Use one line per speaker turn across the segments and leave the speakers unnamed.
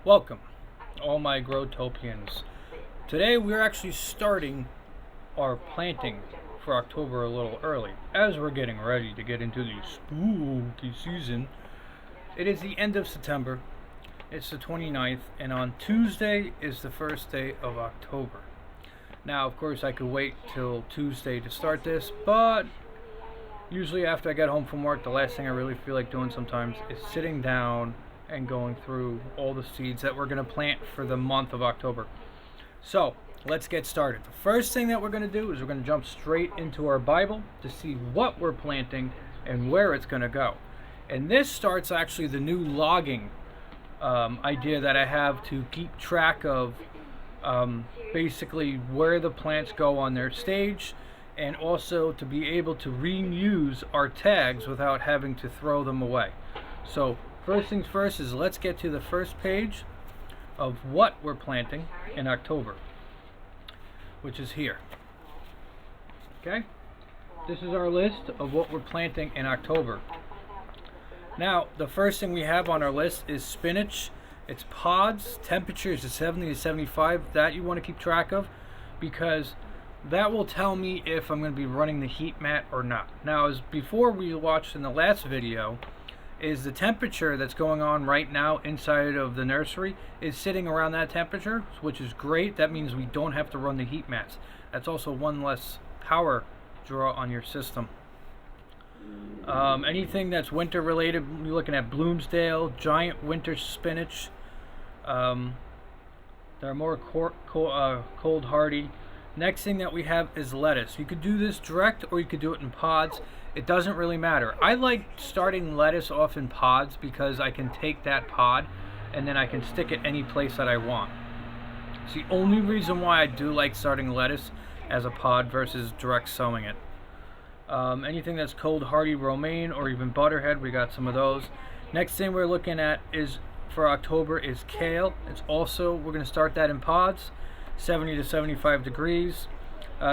Welcome, all my Growtopians. Today we're actually starting our planting for October a little early, as we're getting ready to get into the spooky season. It is the end of September, it's the 29th, and on Tuesday is the first day of October. Now, of course, I could wait till Tuesday to start this, but usually after I get home from work, the last thing I really feel like doing sometimes is sitting down and going through all the seeds that we're going to plant for the month of October. So let's get started. The first thing that we're going to do is we're going to jump straight into our Bible to see what we're planting and where it's going to go. And this starts actually the new logging idea that I have to keep track of basically where the plants go on their stage, and also to be able to reuse our tags without having to throw them away. So first things first is let's get to the first page of what we're planting in October, which is here. Okay? This is our list of what we're planting in October. Now, the first thing we have on our list is spinach. It's pods. Temperature is 70 to 75. That you want to keep track of, because that will tell me if I'm going to be running the heat mat or not. Now, as before we watched in the last video, is the temperature that's going on right now inside of the nursery is sitting around that temperature, which is great. That means we don't have to run the heat mats. That's also one less power draw on your system. Anything that's winter related, you're looking at Bloomsdale, giant winter spinach. They're more cold hardy. Next thing that we have is lettuce. You could do this direct or you could do it in pods. It doesn't really matter. I like starting lettuce off in pods because I can take that pod and then I can stick it any place that I want. It's the only reason why I do like starting lettuce as a pod versus direct sowing it. Anything that's cold hardy, romaine, or even butterhead, we got some of those. Next thing we're looking at is for October is kale. It's also, we're going to start that in pods, 70 to 75 degrees.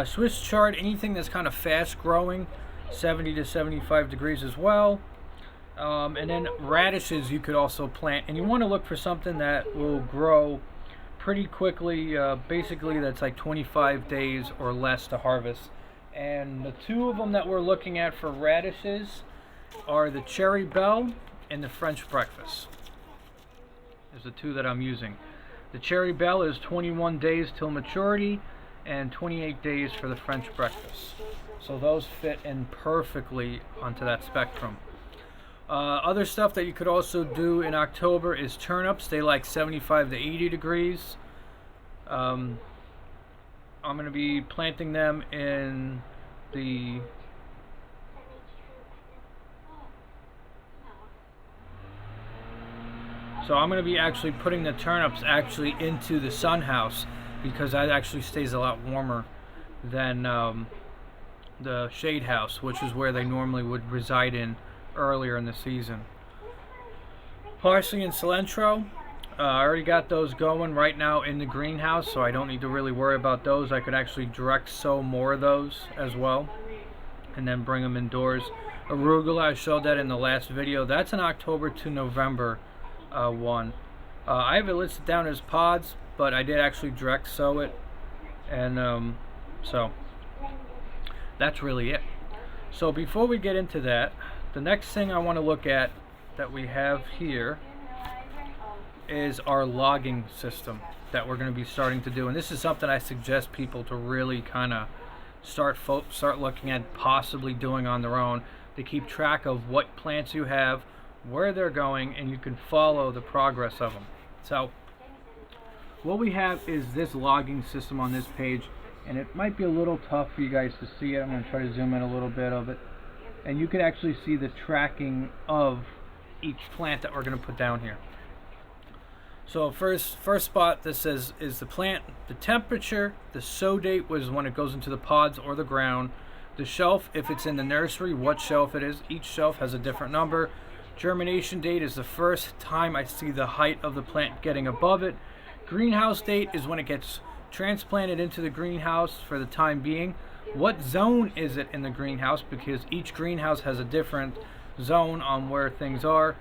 Swiss chard, anything that's kind of fast growing, 70 to 75 degrees as well. And then radishes you could also plant, and you want to look for something that will grow pretty quickly, basically that's like 25 days or less to harvest. And the two of them that we're looking at for radishes are the Cherry Belle and the French Breakfast. There's the two that I'm using. The Cherry Belle is 21 days till maturity and 28 days for the French Breakfast. So those fit in perfectly onto that spectrum. Other stuff that you could also do in October is turnips. They like 75 to 80 degrees. I'm going to be planting them in the I'm going to be actually putting the turnips actually into the sun house, because that actually stays a lot warmer than the shade house, which is where they normally would reside in earlier in the season. Parsley and cilantro, I already got those going right now in the greenhouse, so I don't need to really worry about those. I could actually direct sow more of those as well and then bring them indoors. Arugula, I showed that in the last video. That's an October to November one. I have it listed down as pods, but I did actually direct sow it, and so that's really it. So before we get into that, the next thing I want to look at that we have here is our logging system that we're going to be starting to do. And this is something I suggest people to really kind of start looking at possibly doing on their own, to keep track of what plants you have, where they're going, and you can follow the progress of them. So what we have is this logging system on this page, and it might be a little tough for you guys to see it. I'm going to try to zoom in a little bit of it, and you can actually see the tracking of each plant that we're going to put down here. So first spot that says is the plant, the temperature, the sow date was when it goes into the pods or the ground, the shelf if it's in the nursery, what shelf it is. Each shelf has a different number. Germination date is the first time I see the height of the plant getting above it. Greenhouse date is when it gets transplanted into the greenhouse for the time being. What zone is it in the greenhouse, because each greenhouse has a different zone on where things are.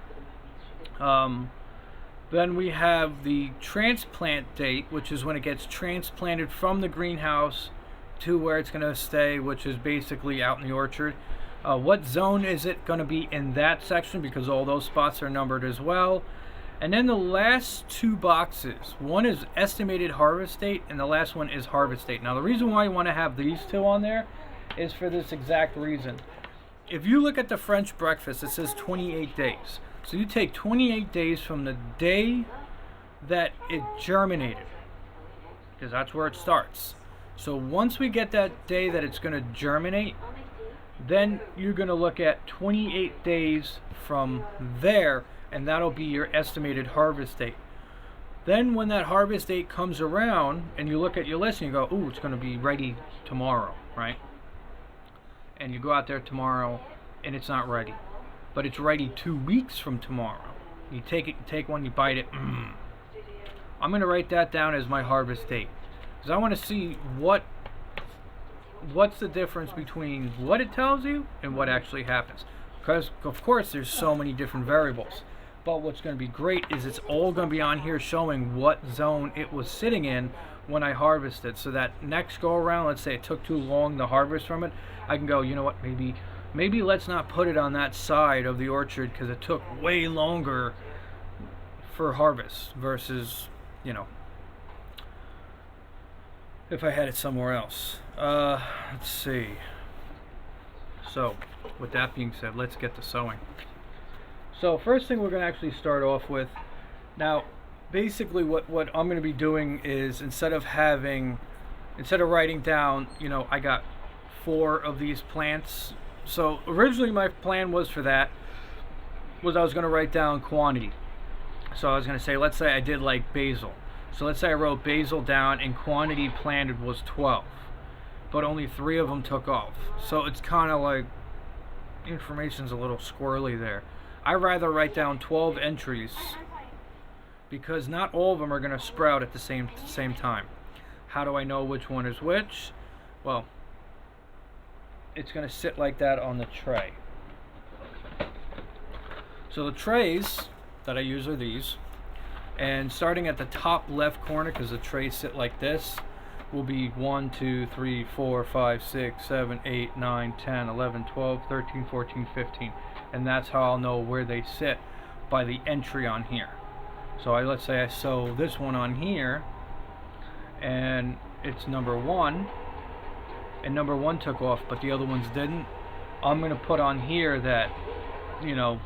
Then we have the transplant date, which is when it gets transplanted from the greenhouse to where it's going to stay, which is basically out in the orchard. What zone is it going to be in that section, because all those spots are numbered as well. And then the last two boxes, one is estimated harvest date and the last one is harvest date. Now the reason why you want to have these two on there is for this exact reason. If you look at the French breakfast, it says 28 days. So you take 28 days from the day that it germinated, because that's where it starts. So once we get that day that it's going to germinate, then you're going to look at 28 days from there, and that'll be your estimated harvest date. Then when that harvest date comes around and you look at your list and you go, ooh, it's going to be ready tomorrow, right? And you go out there tomorrow and it's not ready, but it's ready 2 weeks from tomorrow. You take it, you take one, you bite it. I'm going to write that down as my harvest date, because I want to see what's the difference between what it tells you and what actually happens. Because of course there's so many different variables, but what's going to be great is it's all going to be on here showing what zone it was sitting in when I harvested, so that next go around, let's say it took too long to harvest from it, I can go, you know what, maybe let's not put it on that side of the orchard because it took way longer for harvest versus, you know, if I had it somewhere else. Let's see. So with that being said, let's get to sowing. So first thing we're going to actually start off with, now basically what I'm going to be doing is, instead of writing down, you know, I got 4 of these plants. So originally my plan was for that was I was going to write down quantity. So I was going to say, let's say I did like basil. So let's say I wrote basil down and quantity planted was 12, but only 3 of them took off. So it's kind of like information's a little squirrely there. I rather write down 12 entries, because not all of them are going to sprout at the same time. How do I know which one is which? Well, it's going to sit like that on the tray. So the trays that I use are these, and starting at the top left corner, because the trays sit like this, will be 1, 2, 3, 4, 5, 6, 7, 8, 9, 10, 11, 12, 13, 14, 15. And that's how I'll know where they sit, by the entry on here. So let's say I sow this one on here, and it's number 1, and number 1 took off, but the other ones didn't. I'm going to put on here that, you know,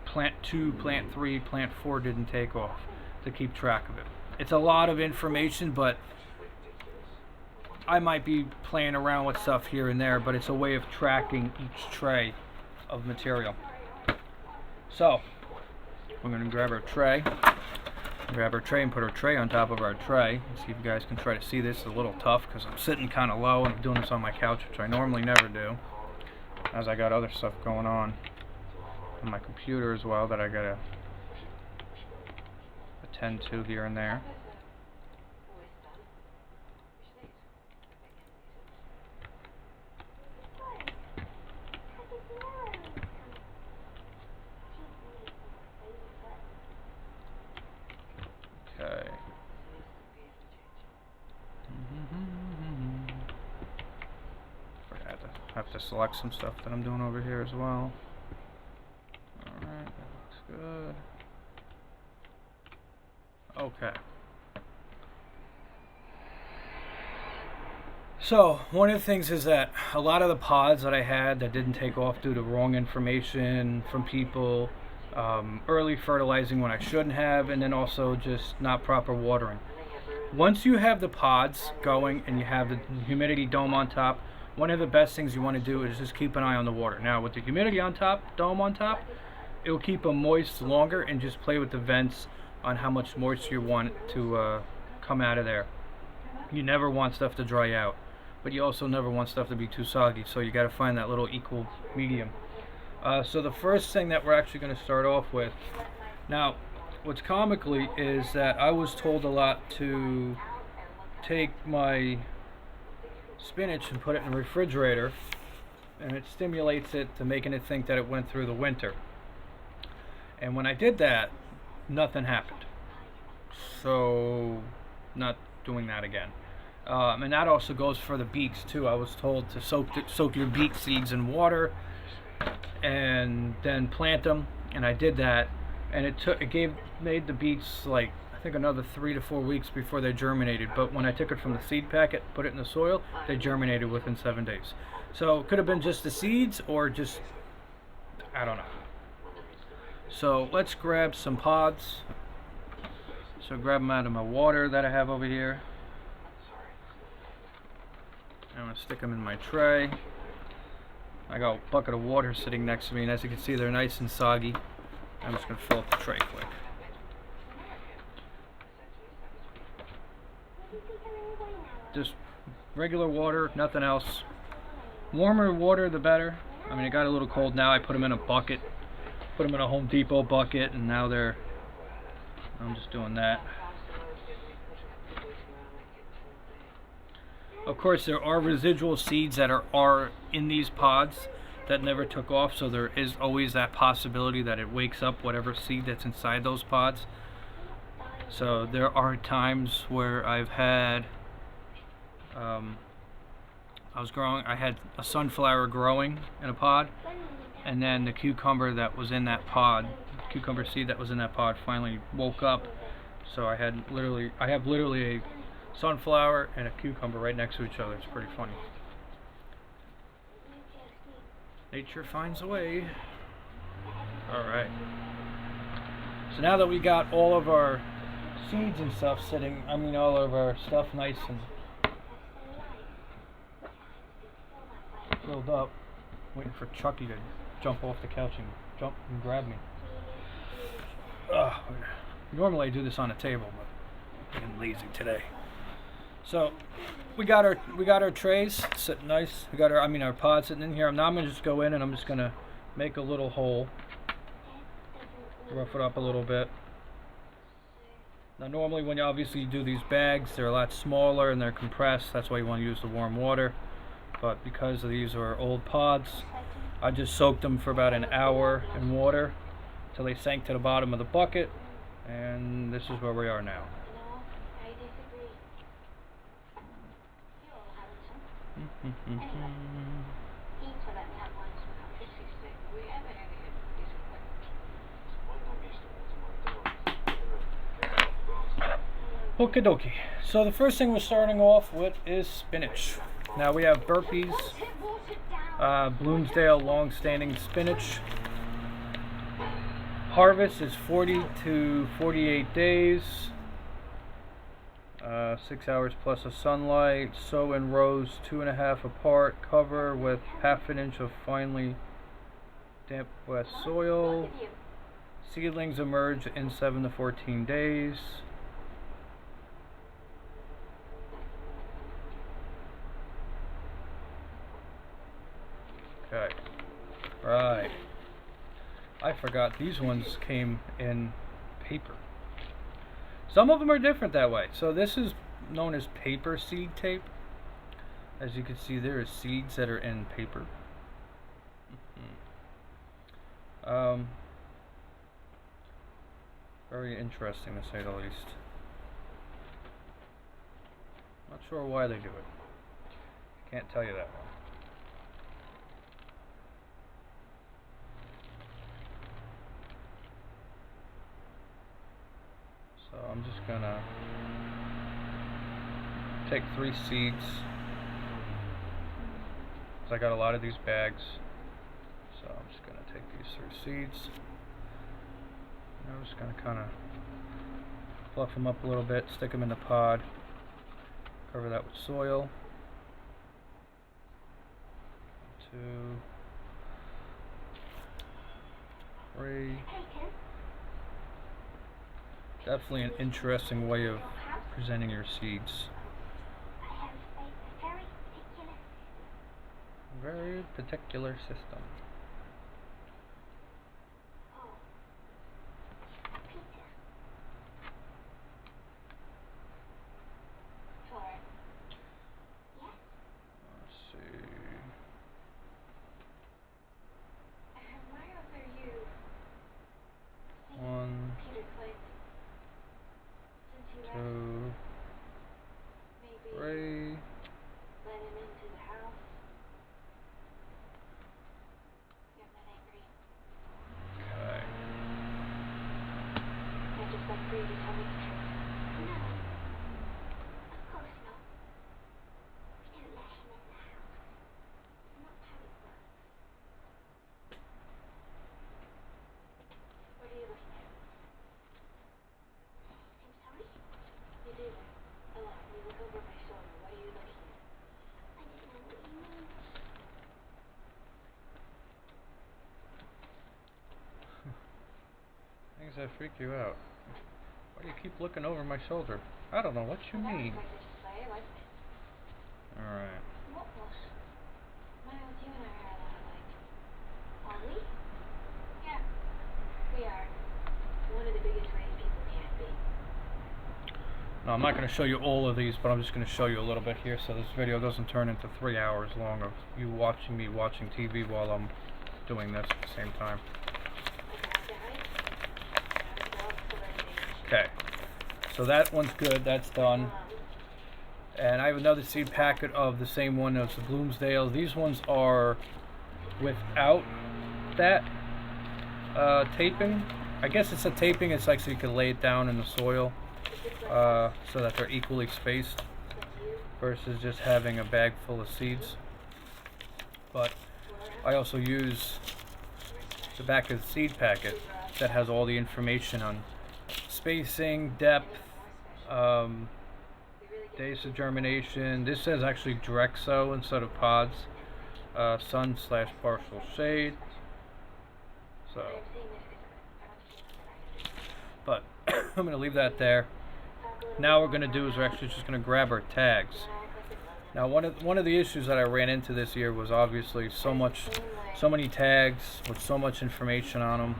plant 2, plant 3, plant 4 didn't take off, to keep track of it. It's a lot of information, but I might be playing around with stuff here and there, but it's a way of tracking each tray of material. So we're going to grab our tray and put our tray on top of our tray. Let's see if you guys can try to see this. It's a little tough because I'm sitting kind of low and I'm doing this on my couch, which I normally never do, as I got other stuff going on my computer as well that I gotta attend to here and there. Okay. I have to select some stuff that I'm doing over here as well. Alright, that looks good. Okay. So, one of the things is that a lot of the pods that I had that didn't take off due to wrong information from people, early fertilizing when I shouldn't have, and then also just not proper watering. Once you have the pods going and you have the humidity dome on top, one of the best things you want to do is just keep an eye on the water. Now, with the humidity on top, dome on top, it will keep them moist longer, and just play with the vents on how much moisture you want to come out of there. You never want stuff to dry out, but you also never want stuff to be too soggy, so you got to find that little equal medium. So the first thing that we're actually going to start off with, now what's comically is that I was told a lot to take my spinach and put it in the refrigerator, and it stimulates it to making it think that it went through the winter. And when I did that, nothing happened. So, not doing that again. And that also goes for the beets too. I was told to soak your beet seeds in water and then plant them, and I did that, and made the beets like I think another 3 to 4 weeks before they germinated. But when I took it from the seed packet, put it in the soil, they germinated within 7 days. So it could have been just the seeds or just, I don't know. So let's grab some pods. So grab them out of my water that I have over here. I'm going to stick them in my tray. I got a bucket of water sitting next to me, and as you can see, they're nice and soggy. I'm just going to fill up the tray quick. Just regular water, nothing else. Warmer water, the better. I mean, it got a little cold now. I put them in a bucket. Put them in a Home Depot bucket, and now I'm just doing that. Of course, there are residual seeds that are in these pods that never took off, so there is always that possibility that it wakes up whatever seed that's inside those pods. So there are times where I've had, I had a sunflower growing in a pod, and then the cucumber that was in that pod, cucumber seed that was in that pod, finally woke up. So I have literally a sunflower and a cucumber right next to each other. It's pretty funny. Nature finds a way. Alright. So now that we got all of our seeds and stuff all of our stuff nice and filled up, waiting for Chucky to jump off the couch and jump and grab me. Normally I do this on a table, but I'm lazy today. So we got our trays sitting nice. We got our pods sitting in here. Now I'm gonna just go in and I'm just gonna make a little hole, rough it up a little bit. Now normally when you obviously do these bags, they're a lot smaller and they're compressed. That's why you want to use the warm water. But because these are old pods, I just soaked them for about an hour in water till they sank to the bottom of the bucket, and this is where we are now. Okie dokie. So the first thing we're starting off with is spinach. Now we have Burpee's Bloomsdale long-standing spinach. Harvest is 40 to 48 days. 6 hours plus of sunlight. Sow in rows 2.5 apart. Cover with 1/2 inch of finely damp wet soil. Seedlings emerge in 7 to 14 days. Okay. Right. I forgot these ones came in paper. Some of them are different that way. So this is known as paper seed tape. As you can see, there are seeds that are in paper. Very interesting to say the least. Not sure why they do it. Can't tell you that one. So I'm just gonna take 3 seeds, because I got a lot of these bags. So I'm just gonna take these 3 seeds. And I'm just gonna kind of fluff them up a little bit, stick them in the pod, cover that with soil. 2, 3. Definitely an interesting way of presenting your seeds. Very particular system. Let's see. One. Things that freak you out. Why do you keep looking over my shoulder? I don't know what you mean. Alright. Now, I'm not going to show you all of these, but I'm just going to show you a little bit here so this video doesn't turn into 3 hours long of you watching me watching TV while I'm doing this at the same time. Okay, so that one's good, that's done. And I have another seed packet of the same one as the Bloomsdale. These ones are without that taping. I guess it's a taping, it's like so you can lay it down in the soil so that they're equally spaced versus just having a bag full of seeds. But I also use the back of the seed packet that has all the information on spacing, depth, days of germination. This says actually direct sow instead of pods, sun/partial shade. So, but I'm going to leave that there. Now what we're going to do is we're actually just going to grab our tags. Now one of the issues that I ran into this year was obviously so many tags with so much information on them.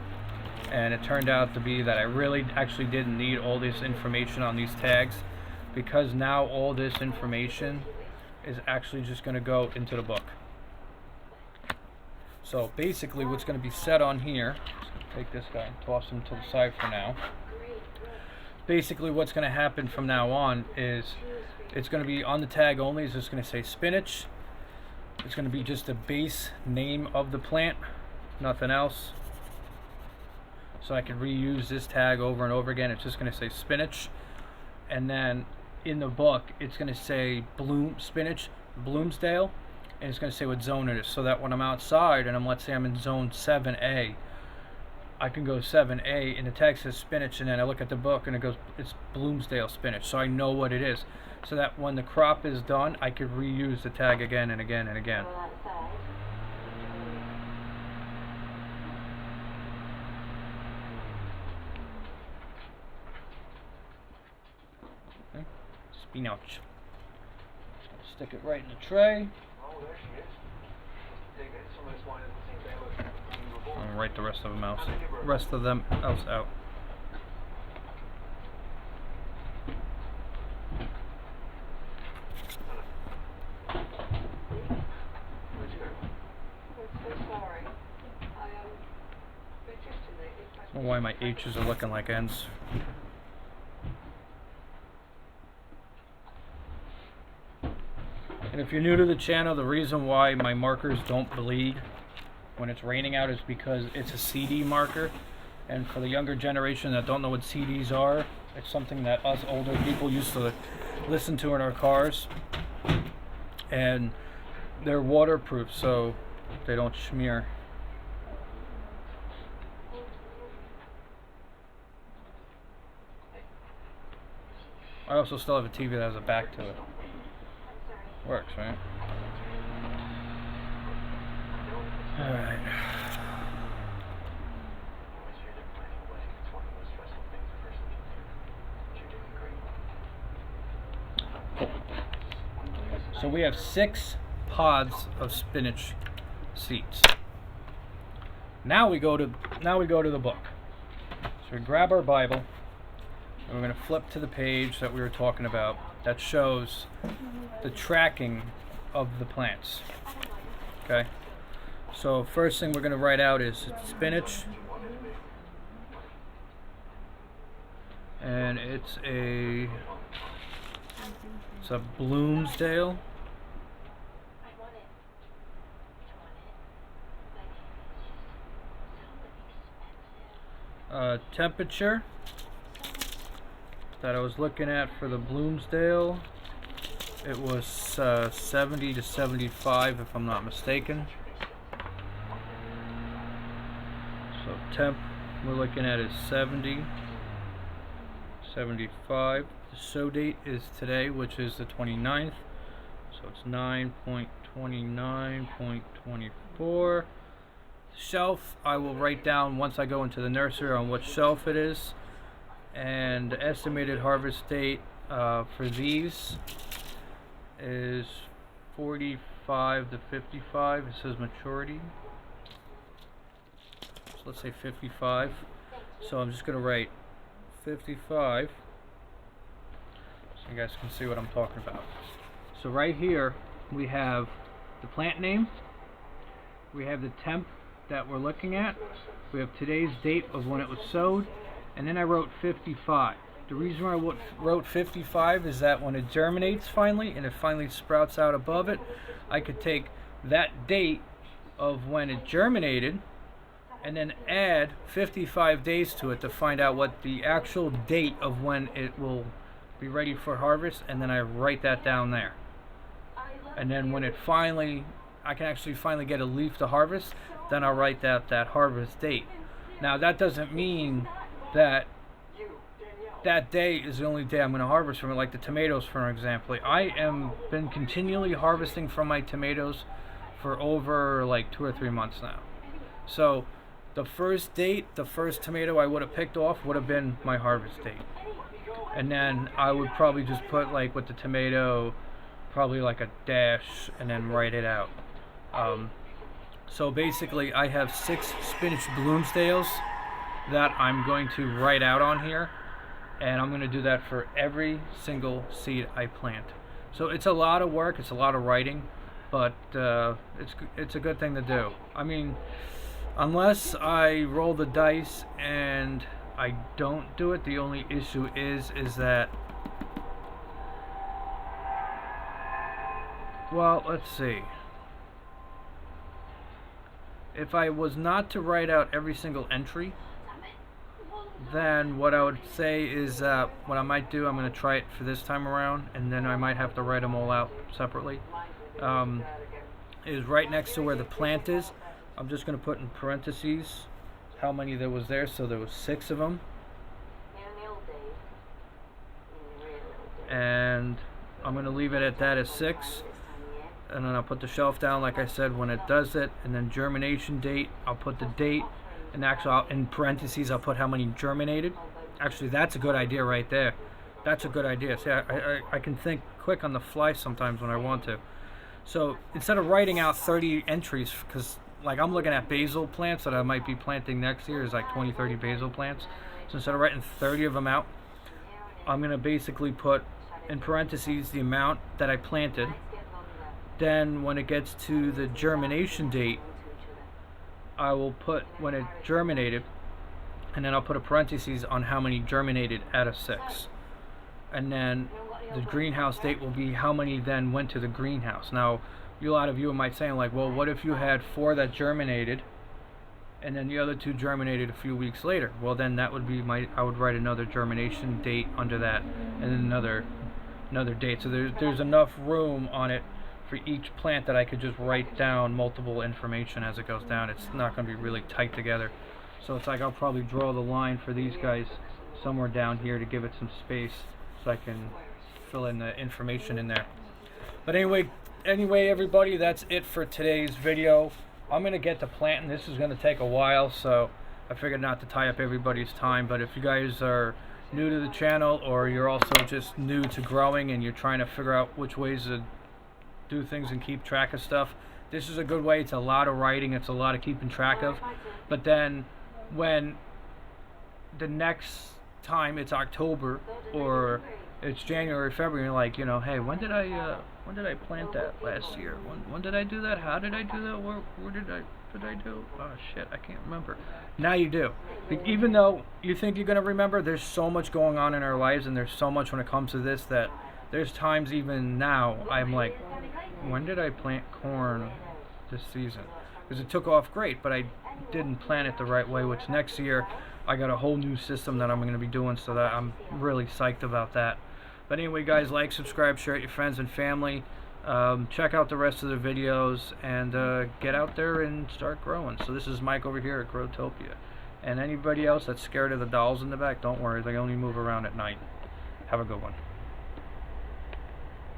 And it turned out to be that I really actually didn't need all this information on these tags, because now all this information is actually just going to go into the book. So basically what's going to be set on here, take this guy and toss him to the side for now. Basically what's going to happen from now on is it's going to be on the tag only, it's just going to say spinach. It's going to be just the base name of the plant, nothing else. So I can reuse this tag over and over again. It's just going to say spinach, and then in the book it's going to say spinach Bloomsdale, and it's going to say what zone it is, so that when I'm outside and let's say I'm in zone 7A, I can go 7A and the tag says spinach, and then I look at the book and it goes, it's Bloomsdale spinach, so I know what it is, so that when the crop is done I could reuse the tag again and again and again. Spinach. Just gonna stick it right in the tray.
Oh, there she is. Take it. Somebody's wanted the same bale
And write the rest of them out. Rest of them else out. I don't know why my H's are looking like N's. And if you're new to the channel, the reason why my markers don't bleed when it's raining out is because it's a CD marker. And for the younger generation that don't know what CDs are, it's something that us older people used to listen to in our cars. And they're waterproof, so they don't smear. I also still have a TV that has a back to it. Works, right? Alright. So we have 6 pods of spinach seeds. Now we go to the book. So we grab our Bible and we're going to flip to the page that we were talking about that shows the tracking of the plants. Okay? So first thing we're going to write out is spinach, and it's a Bloomsdale. Temperature that I was looking at for the Bloomsdale, it was 70 to 75 if I'm not mistaken. So temp we're looking at is 70, 75. The sow date is today, which is the 29th. So it's 9.29.24. Shelf I will write down once I go into the nursery on what shelf it is. And the estimated harvest date for these is 45 to 55. It says maturity. So let's say 55. So I'm just going to write 55 so you guys can see what I'm talking about. So right here we have the plant name, we have the temp that we're looking at, we have today's date of when it was sowed, and then I wrote 55. The reason why I wrote 55 is that when it germinates finally and it finally sprouts out above it, I could take that date of when it germinated and then add 55 days to it to find out what the actual date of when it will be ready for harvest, and then I write that down there. And then when it finally, I can actually finally get a leaf to harvest, then I'll write that harvest date. Now that doesn't mean that that day is the only day I'm going to harvest from it, like the tomatoes for example. I am been continually harvesting from my tomatoes for over like 2 or 3 months now. So the first date, the first tomato I would have picked off would have been my harvest date. And then I would probably just put, like with the tomato, probably like a dash and then write it out. So basically I have 6 spinach Bloomsdales that I'm going to write out on here, and I'm going to do that for every single seed I plant. So it's a lot of work, it's a lot of writing, but it's a good thing to do. I mean, unless I roll the dice and I don't do it, the only issue is that, well, let's see. If I was not to write out every single entry, then what I would say is what I might do, I'm going to try it for this time around, and then I might have to write them all out separately, is right next to where the plant is. I'm just going to put in parentheses how many there was there. So there was 6 of them, and I'm going to leave it at that as 6, and then I'll put the shelf down like I said when it does it, and then germination date, I'll put the date, and actually in parentheses I'll put how many germinated. Actually, that's a good idea right there. That's a good idea. See, I can think quick on the fly sometimes when I want to. So instead of writing out 30 entries, because like I'm looking at basil plants that I might be planting next year, is like 20-30 basil plants. So instead of writing 30 of them out, I'm going to basically put in parentheses the amount that I planted. Then when it gets to the germination date, I will put when it germinated, and then I'll put a parentheses on how many germinated out of 6. And then the greenhouse date will be how many then went to the greenhouse. Now, a lot of you might say, like, well, what if you had 4 that germinated and then the other 2 germinated a few weeks later? Well, then that would be I would write another germination date under that, and then another date. So there's enough room on it for each plant that I could just write down multiple information as it goes down. It's not going to be really tight together. So it's like I'll probably draw the line for these guys somewhere down here to give it some space so I can fill in the information in there. But anyway everybody, that's it for today's video. I'm going to get to planting. This is going to take a while, so I figured not to tie up everybody's time. But if you guys are new to the channel, or you're also just new to growing and you're trying to figure out which ways to do things and keep track of stuff, this is a good way. It's a lot of writing, it's a lot of keeping track of. But then when the next time it's October or it's January, February, you're like, you know, hey, when did I plant that last year? When did I do that? How did I do that? Where did I do? Oh shit, I can't remember. Now you do. Even though you think you're gonna remember, there's so much going on in our lives, and there's so much when it comes to this that there's times even now I'm like, when did I plant corn this season? because it took off great, but I didn't plan it the right way, which next year I got a whole new system that I'm going to be doing, so that I'm really psyched about that. But anyway, guys, like, subscribe, share it with your friends and family. Check out the rest of the videos, and get out there and start growing. So this is Mike over here at Growtopia. And anybody else that's scared of the dolls in the back, don't worry, they only move around at night. Have a good one.